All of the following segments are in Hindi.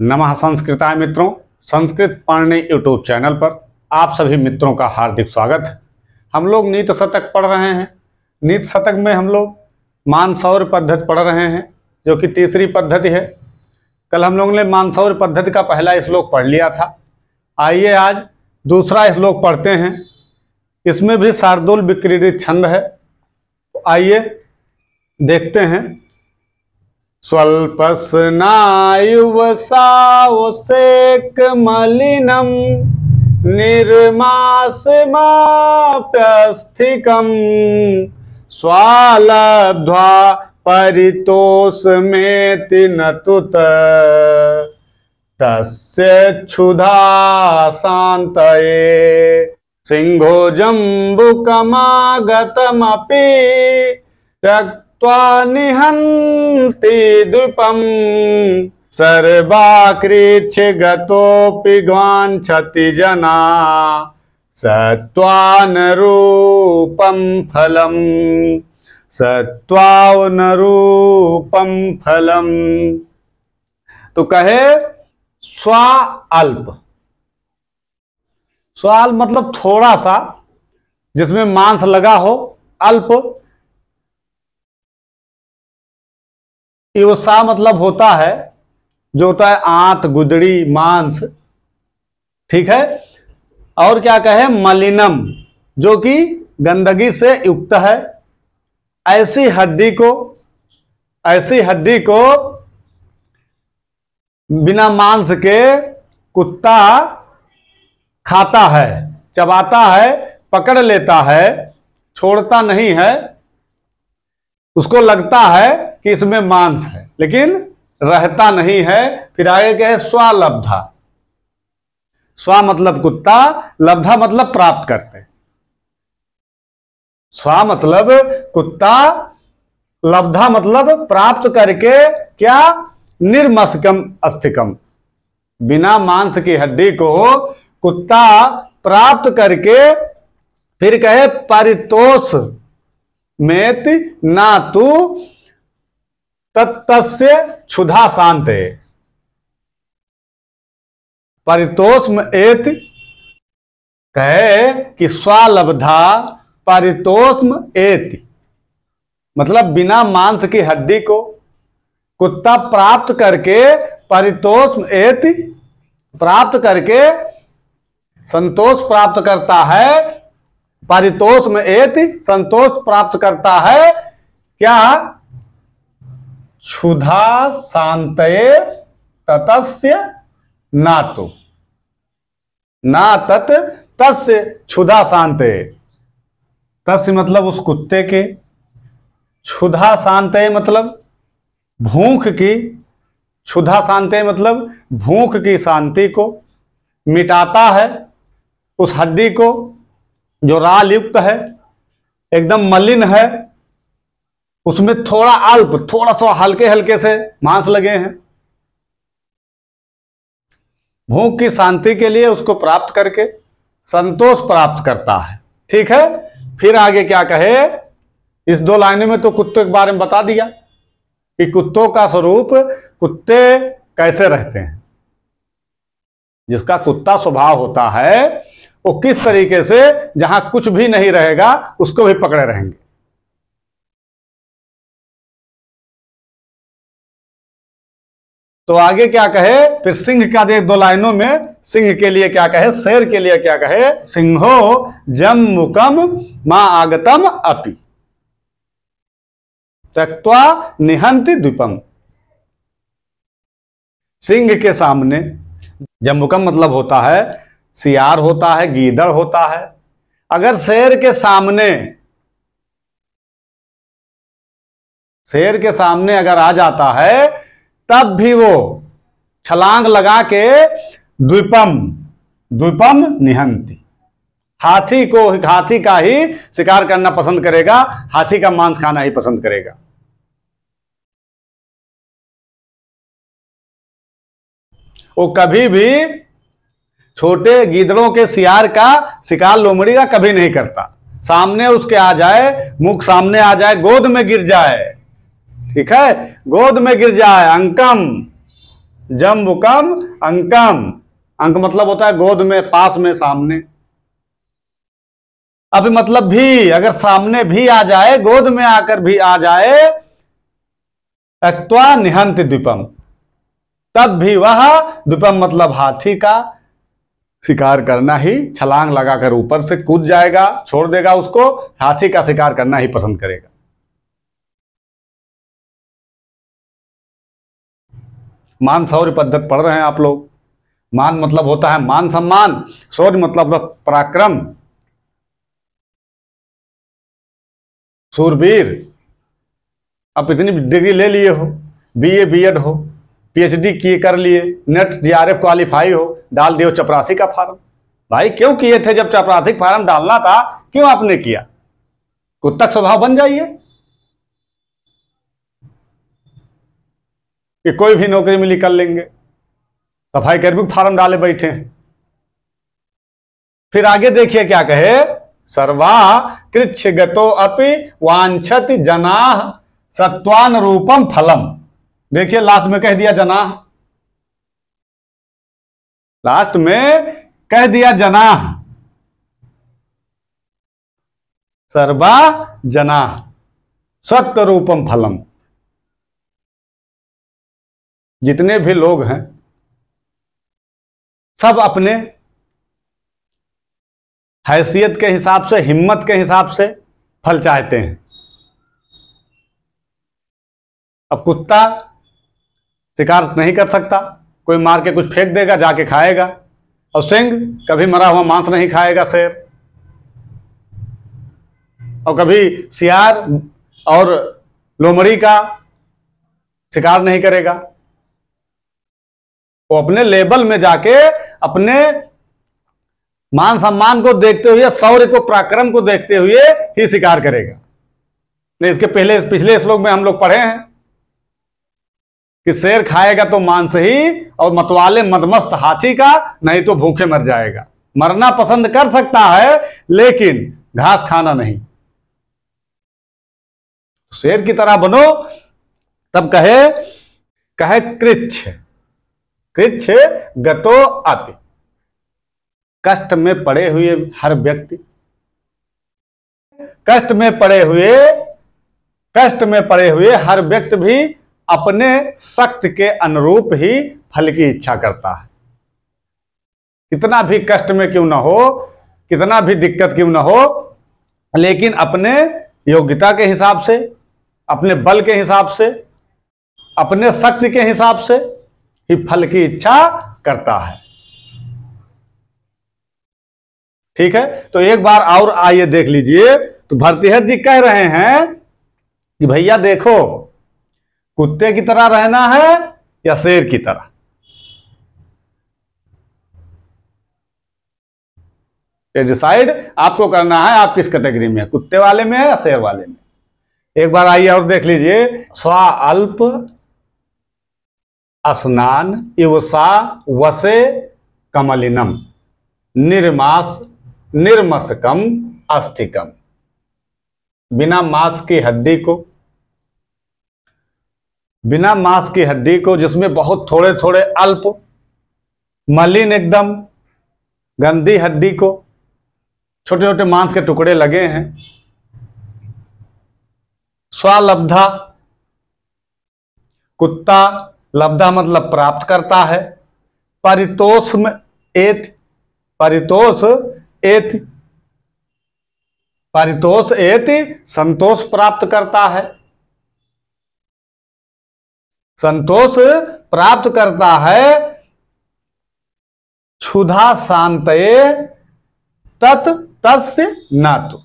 नमः संस्कृताय मित्रों, संस्कृत पढ़ने यूट्यूब चैनल पर आप सभी मित्रों का हार्दिक स्वागत है। हम लोग नीत शतक पढ़ रहे हैं। नीत शतक में हम लोग मानसौर पद्धति पढ़ रहे हैं, जो कि तीसरी पद्धति है। कल हम लोगों ने मानसौर पद्धति का पहला श्लोक पढ़ लिया था। आइए आज दूसरा श्लोक पढ़ते हैं। इसमें भी शार्दूल विक्रीडित छंद है। तो आइए देखते हैं। स्वल्पस्नायुवसावसेक मलिनम निर्मासमाप्यस्थिकम स्वालब्ध्वा परितोषमेति नतुत तस्य क्षुधा शान्तये सिंहो जम्बुकमागतमपि निहन्ति द्वीपम सर्वाकृच्छ गतोऽपि ग्वाञ्छति जना सत्त्वानुरूपं फलम् सत्त्वानुरूपं फलम्। तो कहे स्वाल्प। स्वाल्प मतलब थोड़ा सा, जिसमें मांस लगा हो। अल्प युवसा मतलब होता है, जो होता है आंत, गुदड़ी, मांस। ठीक है। और क्या कहे, मलिनम, जो कि गंदगी से युक्त है। ऐसी हड्डी को बिना मांस के कुत्ता खाता है, चबाता है, पकड़ लेता है, छोड़ता नहीं है। उसको लगता है कि इसमें मांस है, लेकिन रहता नहीं है। फिर आगे कहे स्वालब्धा। स्वा मतलब कुत्ता, लब्धा मतलब प्राप्त करते। स्वा मतलब कुत्ता, लब्धा मतलब प्राप्त करके। क्या? निर्मस्कम अस्थिकम, बिना मांस की हड्डी को कुत्ता प्राप्त करके। फिर कहे परितोष मेति ना तू तत्तस्य क्षुधा शांते। परितोष्म एति कहे कि स्वालब्धा परितोष्म एति मतलब बिना मांस की हड्डी को कुत्ता प्राप्त करके, परितोष्म एति प्राप्त करके संतोष प्राप्त करता है। परितोष्म एति संतोष प्राप्त करता है। क्या? क्षुधा शांतये ततस्य नातु ना तत् तस्य क्षुधा शांतये। तस्य मतलब उस कुत्ते के, क्षुधा शांतये मतलब भूख की, क्षुधा शांतये मतलब भूख की शांति को मिटाता है। उस हड्डी को जो राल युक्त है, एकदम मलिन है, उसमें थोड़ा अल्प, थोड़ा सा हल्के हल्के से मांस लगे हैं। भूख की शांति के लिए उसको प्राप्त करके संतोष प्राप्त करता है। ठीक है। फिर आगे क्या कहे, इस दो लाइनों में तो कुत्तों के बारे में बता दिया कि कुत्तों का स्वरूप, कुत्ते कैसे रहते हैं। जिसका कुत्ता स्वभाव होता है, वो किस तरीके से जहां कुछ भी नहीं रहेगा उसको भी पकड़े रहेंगे। तो आगे क्या कहे, फिर सिंह का देख दो लाइनों में। सिंह के लिए क्या कहे, शेर के लिए क्या कहे, सिंहो जम्मुकम मां आगतम अपि त्यक्त्वा निहन्ति द्वीपम। सिंह के सामने, जम्मुकम मतलब होता है सियार होता है, गीदड़ होता है। अगर शेर के सामने अगर आ जाता है, तब भी वो छलांग लगा के द्वीपम निहन्ति, हाथी का ही शिकार करना पसंद करेगा, हाथी का मांस खाना ही पसंद करेगा। वो कभी भी छोटे गीदड़ों के सियार का शिकार, लोमड़ी का कभी नहीं करता। सामने उसके आ जाए, मुख सामने आ जाए, गोद में गिर जाए, ठीक है, गोद में गिर जाए, अंकम जम्बुकम अंकम। अंक मतलब होता है गोद में, पास में, सामने। अब मतलब भी, अगर सामने भी आ जाए, गोद में आकर भी आ जाए, अक्त्वा निहंत द्वीपम, तब भी वह, द्वीपम मतलब हाथी का शिकार करना ही, छलांग लगाकर ऊपर से कूद जाएगा, छोड़ देगा उसको, हाथी का शिकार करना ही पसंद करेगा। मान शौर्य पद्धति पढ़ रहे हैं आप लोग। मान मतलब होता है मान सम्मान, शौर्य मतलब पराक्रम, सूरवीर। अब इतनी डिग्री ले लिए हो, बीए बीएड हो, पीएचडी किए कर लिए, नेट जीआरएफ क्वालिफाई हो, डाल दियो चपरासी का फार्म। भाई क्यों किए थे? जब चपरासी फार्म डालना था क्यों आपने किया? कुत्ता स्वभाव बन जाइए कि कोई भी नौकरी मिली कर लेंगे, सफाई कर्मी फार्म डाले बैठे हैं। फिर आगे देखिए क्या कहे, सर्वा कृच्छ गतो अपि वांछति जनाः सत्वान रूपम फलम। देखिए लास्ट में कह दिया जनाः, लास्ट में कह दिया जनाः, सर्वा जनाः सत्व रूपम फलम। जितने भी लोग हैं सब अपने हैसियत के हिसाब से, हिम्मत के हिसाब से फल चाहते हैं। अब कुत्ता शिकार नहीं कर सकता, कोई मार के कुछ फेंक देगा, जाके खाएगा। और सिंह कभी मरा हुआ मांस नहीं खाएगा, शेर। और कभी सियार और लोमड़ी का शिकार नहीं करेगा। वो अपने लेवल में जाके अपने मान सम्मान को देखते हुए, शौर्य को, पराक्रम को देखते हुए ही शिकार करेगा। नहीं, इसके पहले पिछले श्लोक में हम लोग पढ़े हैं कि शेर खाएगा तो मांस ही, और मतवाले मदमस्त हाथी का, नहीं तो भूखे मर जाएगा। मरना पसंद कर सकता है लेकिन घास खाना नहीं। शेर की तरह बनो। तब कहे कृच्छ, कृच्छ गतो अपि, कष्ट में पड़े हुए हर व्यक्ति, कष्ट में पड़े हुए हर व्यक्ति भी अपने शक्ति के अनुरूप ही फल की इच्छा करता है। कितना भी कष्ट में क्यों ना हो, कितना भी दिक्कत क्यों ना हो, लेकिन अपने योग्यता के हिसाब से, अपने बल के हिसाब से, अपने शक्ति के हिसाब से ही फल की इच्छा करता है। ठीक है, तो एक बार और आइए देख लीजिए। तो भरतहरि जी कह रहे हैं कि भैया देखो, कुत्ते की तरह रहना है या शेर की तरह? ये डिसाइड आपको करना है, आप किस कैटेगरी में है, कुत्ते वाले में है या शेर वाले में। एक बार आइए और देख लीजिए। स्वा अल्प स्नान इवसा वसे कमलिनम निर्मसकम अस्थिकम। बिना मांस की हड्डी को, जिसमें बहुत थोड़े थोड़े अल्प, मलिन, एकदम गंदी हड्डी को, छोटे छोटे मांस के टुकड़े लगे हैं। स्वलब्धा, कुत्ता लब्धा मतलब प्राप्त करता है। परितोष में परितोष एति संतोष प्राप्त करता है। संतोष प्राप्त करता है। क्षुधा शांतये तत् तस्य नातु।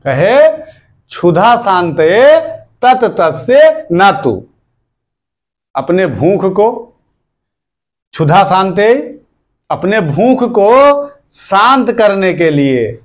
कहे क्षुधा शांतये तत् तस्य नातु। अपने भूख को, क्षुधा शांते, अपने भूख को शांत करने के लिए,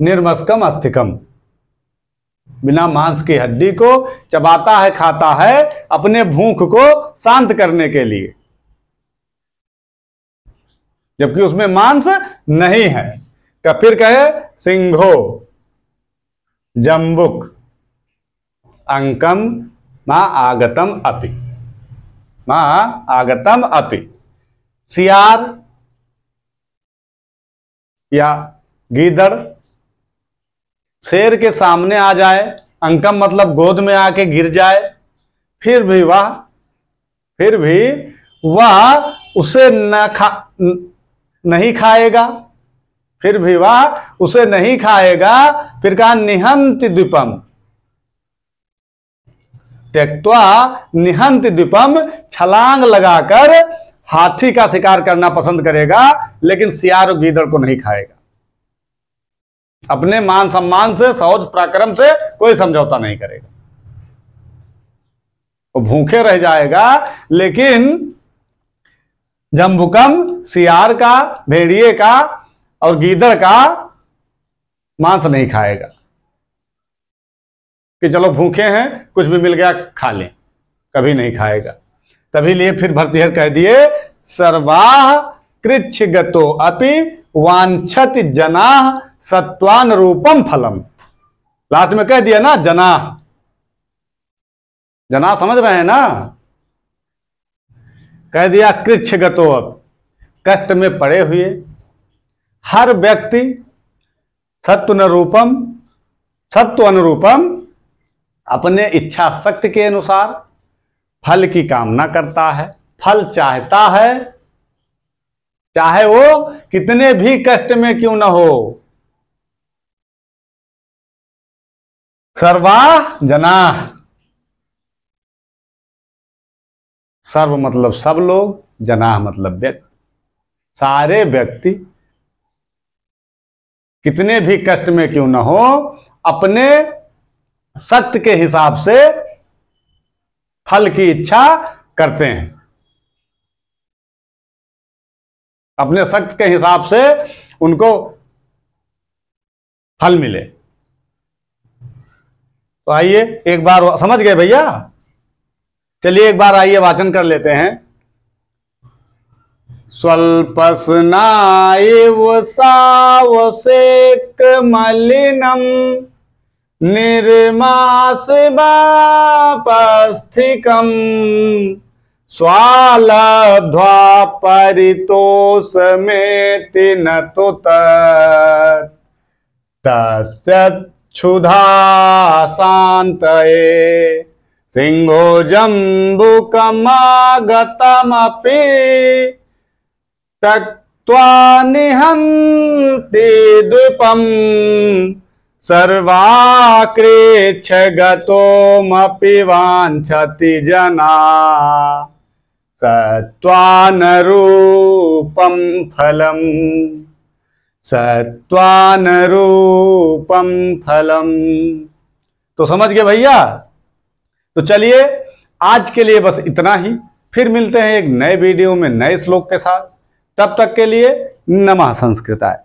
निर्मस्कम अस्थिकम, बिना मांस की हड्डी को चबाता है, खाता है, अपने भूख को शांत करने के लिए, जबकि उसमें मांस नहीं है। तो फिर कहे सिंहो जम्बुक अंकम मां आगतम अपि, मां आगतम अपि। सियार या गीदड़ शेर के सामने आ जाए, अंकम मतलब गोद में आके गिर जाए, फिर भी वह उसे नहीं खाएगा, फिर भी वह उसे नहीं खाएगा। फिर कहा निहंति द्वीपम, त्यक्त्वा निहंति द्वीपम, छलांग लगाकर हाथी का शिकार करना पसंद करेगा, लेकिन सियार और गीदड़ को नहीं खाएगा। अपने मान सम्मान से, शौच पराक्रम से कोई समझौता नहीं करेगा। वो भूखे रह जाएगा, लेकिन जम्बुकम सियार का, भेड़िए का और गीदड़ का मांस नहीं खाएगा कि चलो भूखे हैं कुछ भी मिल गया खा लें, कभी नहीं खाएगा। तभी लिए फिर भर्तृहरि कह दिए सर्वाः कृच्छ्रगतो अपि वांछति जनाः सत्वान रूपम फलम। लास्ट में कह दिया ना जनाः, जना समझ रहे हैं ना, कह दिया कृच्छ्रगतो, अब कष्ट में पड़े हुए हर व्यक्ति सत्व अनुरूपम अपने इच्छा शक्ति के अनुसार फल की कामना करता है, फल चाहता है, चाहे वो कितने भी कष्ट में क्यों न हो। सर्वाः जनाः, सर्व मतलब सब लोग, जनाः मतलब व्यक्ति, सारे व्यक्ति कितने भी कष्ट में क्यों न हो अपने शक्ति के हिसाब से फल की इच्छा करते हैं, अपने शक्ति के हिसाब से उनको फल मिले। तो आइए एक बार, समझ गए भैया? चलिए एक बार आइए वाचन कर लेते हैं। स्वल्पस्नायिव सावसेक मलिनम निर्मासमापस्थिकम स्वालब्ध्वा परितोषमेति न तो तस्य क्षुधा शान्तये सिंहो जम्बुकमागतमपि त्यक्त्वा निहन्ति द्वीपम् सर्वाकृच्छ्रगतोमपि वाञ्छति जना सत्त्वानरूपं फलम्, सत्त्वानरूपं फलम्। तो समझ गए भैया? तो चलिए आज के लिए बस इतना ही, फिर मिलते हैं एक नए वीडियो में नए श्लोक के साथ। तब तक के लिए नमः संस्कृताय।